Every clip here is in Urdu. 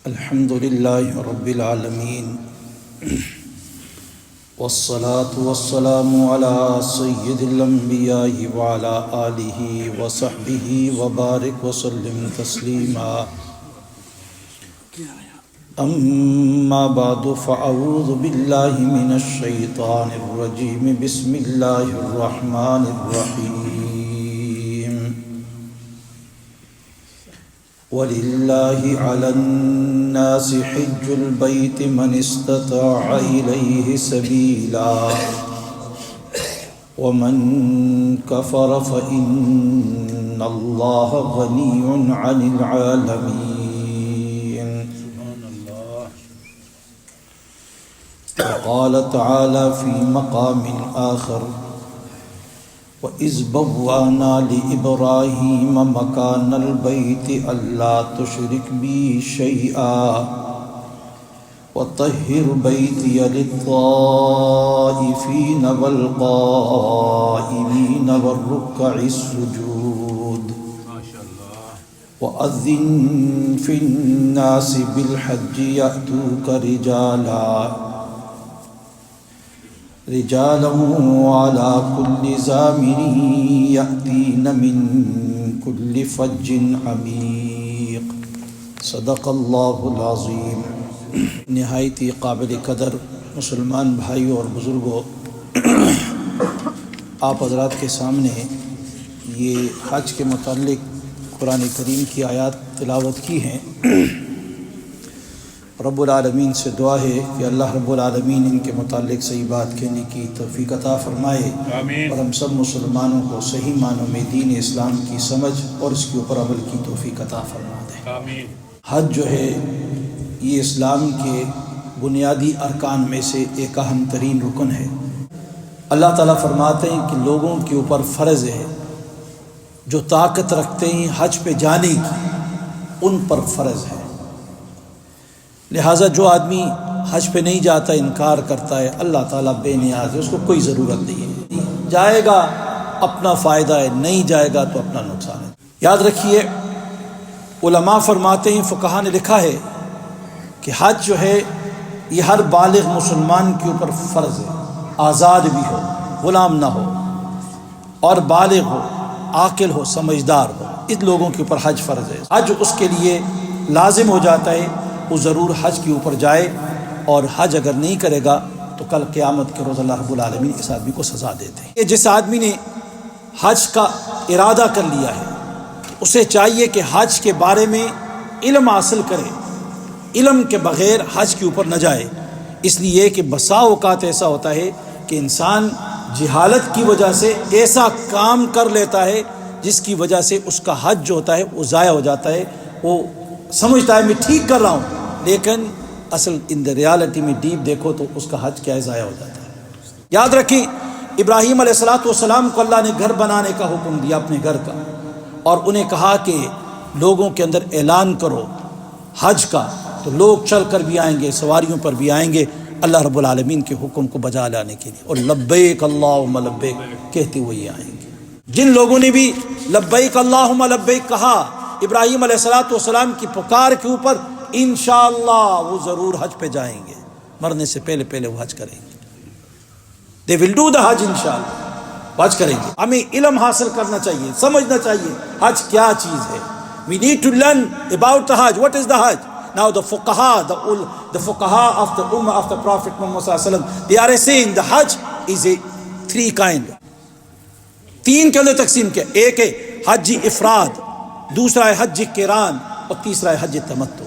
الحمد لله رب العالمين والصلاة والسلام على سيد الأنبياء وعلى آله وصحبه وبارك وسلم تسليما أما بعد فأعوذ بالله من الشيطان الرجيم بسم الله الرحمن الرحيم وَلِلَّهِ عَلَى النَّاسِ حِجُّ الْبَيْتِ مَنِ اسْتَطَاعَ إِلَيْهِ سَبِيلًا وَمَنْ كَفَرَ فَإِنَّ اللَّهَ غَنِيٌّ عَنِ الْعَالَمِينَ وقال تعالى في مقام آخر وَإِذْ بَوَّأْنَا لِإِبْرَاهِيمَ مَكَانَ الْبَيْتِ أَلَّا تُشْرِكْ بِي شَيْئًا وَطَهِّرْ بَيْتِيَ لِلطَّائِفِينَ وَالْقَائِمِينَ وَالرُّكَّعِ السُّجُودِ وَأَذِّنْ فِي النَّاسِ بِالْحَجِّ يَأْتُوكَ رجالا وعلى كل ضامر يأتين من كل فج عميق صدق اللہ العظیم۔ نہایت ہی قابل قدر مسلمان بھائیوں اور بزرگوں، آپ حضرات کے سامنے یہ حج کے متعلق قرآن کریم کی آیات تلاوت کی ہیں۔ رب العالمین سے دعا ہے کہ اللہ رب العالمین ان کے متعلق صحیح بات کہنے کی توفیق عطا فرمائے، اور ہم سب مسلمانوں کو صحیح معنوں میں دین اسلام کی سمجھ اور اس کے اوپر عمل کی توفیق عطا فرما دے۔ حج جو ہے یہ اسلام کے بنیادی ارکان میں سے ایک اہم ترین رکن ہے۔ اللہ تعالیٰ فرماتے ہیں کہ لوگوں کے اوپر فرض ہے جو طاقت رکھتے ہیں حج پہ جانے کی، ان پر فرض ہے۔ لہٰذا جو آدمی حج پہ نہیں جاتا، انکار کرتا ہے، اللہ تعالیٰ بے نیاز ہے، اس کو کوئی ضرورت نہیں ہے۔ جائے گا اپنا فائدہ ہے، نہیں جائے گا تو اپنا نقصان ہے۔ یاد رکھیے، علماء فرماتے ہیں، فقہا نے لکھا ہے کہ حج جو ہے یہ ہر بالغ مسلمان کے اوپر فرض ہے، آزاد بھی ہو، غلام نہ ہو، اور بالغ ہو، عاقل ہو، سمجھدار ہو، ان لوگوں کے اوپر حج فرض ہے۔ حج اس کے لیے لازم ہو جاتا ہے، وہ ضرور حج کے اوپر جائے، اور حج اگر نہیں کرے گا تو کل قیامت کے روز اللہ رب العالمین اس آدمی کو سزا دیتے ہیں۔ جس آدمی نے حج کا ارادہ کر لیا ہے اسے چاہیے کہ حج کے بارے میں علم حاصل کرے، علم کے بغیر حج کے اوپر نہ جائے، اس لیے کہ بسا اوقات ایسا ہوتا ہے کہ انسان جہالت کی وجہ سے ایسا کام کر لیتا ہے جس کی وجہ سے اس کا حج جو ہوتا ہے وہ ضائع ہو جاتا ہے۔ وہ سمجھتا ہے میں ٹھیک کر رہا ہوں، لیکن اصل ان دا ریالٹی میں ڈیپ دیکھو تو اس کا حج کیا ہے، ضائع ہو جاتا ہے۔ یاد رکھیں، ابراہیم علیہ السلام کو اللہ نے گھر بنانے کا حکم دیا، اپنے گھر کا، اور انہیں کہا کہ لوگوں کے اندر اعلان کرو حج کا، تو لوگ چل کر بھی آئیں گے، سواریوں پر بھی آئیں گے اللہ رب العالمین کے حکم کو بجا لانے کے لیے، اور لبیک اللہم لبیک کہتے ہوئے آئیں گے۔ جن لوگوں نے بھی لبیک اللہم لبیک کہا ابراہیم علیہ السلام کی پکار کے اوپر، انشاءاللہ وہ ضرور حج پہ جائیں گے، مرنے سے پہلے پہلے وہ حج کریں گے۔ they will do the حج، انشاءاللہ حج کریں گے۔ ہمیں علم حاصل کرنا چاہیے، سمجھنا چاہیے حج کیا چیز ہے۔ we need to learn about the Hajj. what is the Hajj? now the fuqaha of the ummah of the Prophet Muhammad sallallahu alaihi wasallam, they are saying the Hajj is a three kind، تین کے اندر تقسیم کیا، ایک ہے حج افراد، دوسرا ہے حج قران، اور تیسرا ہے حج تمتع۔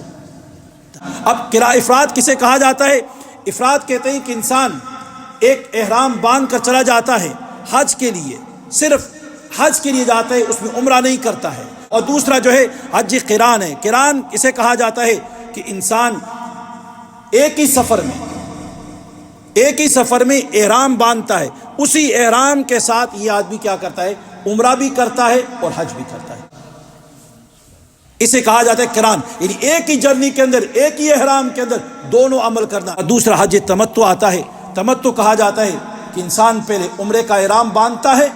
اب افراد کسے کہا جاتا ہے؟ افراد کہتے ہیں کہ انسان ایک احرام باندھ کر چلا جاتا ہے حج کے لیے، صرف حج کے لیے جاتا ہے، اس میں عمرہ نہیں کرتا ہے۔ اور دوسرا جو ہے حج قران ہے۔ قران اسے کہا جاتا ہے کہ انسان ایک ہی سفر میں احرام باندھتا ہے، اسی احرام کے ساتھ یہ آدمی کیا کرتا ہے، عمرہ بھی کرتا ہے اور حج بھی کرتا ہے۔ اسے کہا جاتا ہے قران، یعنی ایک ہی جرنی کے اندر، ایک ہی احرام کے اندر دونوں عمل کرنا۔ اور دوسرا حج تمتع آتا ہے۔ تمتع کہا جاتا ہے کہ انسان پہلے عمرے کا احرام باندھتا ہے،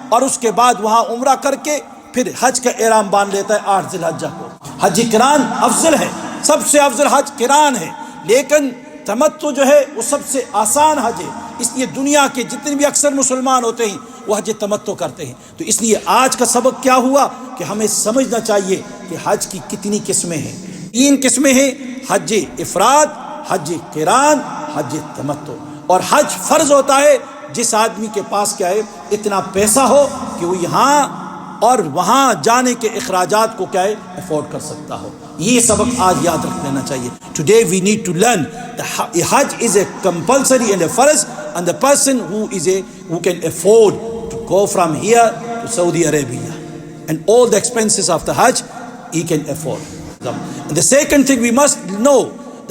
اور اس کے بعد وہاں عمرہ کر کے پھر حج کا احرام باندھ لیتا ہے 8 ذی الحجہ کو۔ حج قران افضل ہے، سب سے افضل حج قران ہے، لیکن تمتع جو ہے وہ سب سے آسان حج ہے، اس لیے دنیا کے جتنے بھی اکثر مسلمان ہوتے ہیں وہ حج تمتع کرتے ہیں۔ تو اس لیے آج کا سبق کیا ہوا کہ ہمیں سمجھنا چاہیے کہ حج کی کتنی قسمیں ہیں۔ 3 قسمیں ہیں، حج افراد، حج قران، حج تمتع۔ اور حج فرض ہوتا ہے جس آدمی کے پاس کیا ہے اتنا پیسہ ہو کہ وہ یہاں اور وہاں جانے کے اخراجات کو کیا ہے افورڈ کر سکتا ہو۔ یہ سبق آج یاد رکھ لینا چاہیے۔ Today we need to learn that Hajj is a compulsory and a farz, and the person who can afford to go from here to Saudi Arabia and all the expenses of the Hajj he can afford. And the second thing we must know,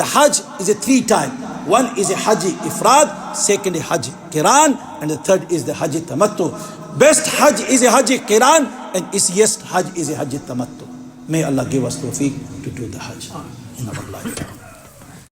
the Hajj is a 3 type. One is a Hajj Ifrad, second is Hajj Qiran, and the third is the Hajj Tamattu. Best Hajj is a Hajj Qiran, and easiest Hajj is a Hajj Tamattu. May Allah give us tawfiq to do the Hajj in our life.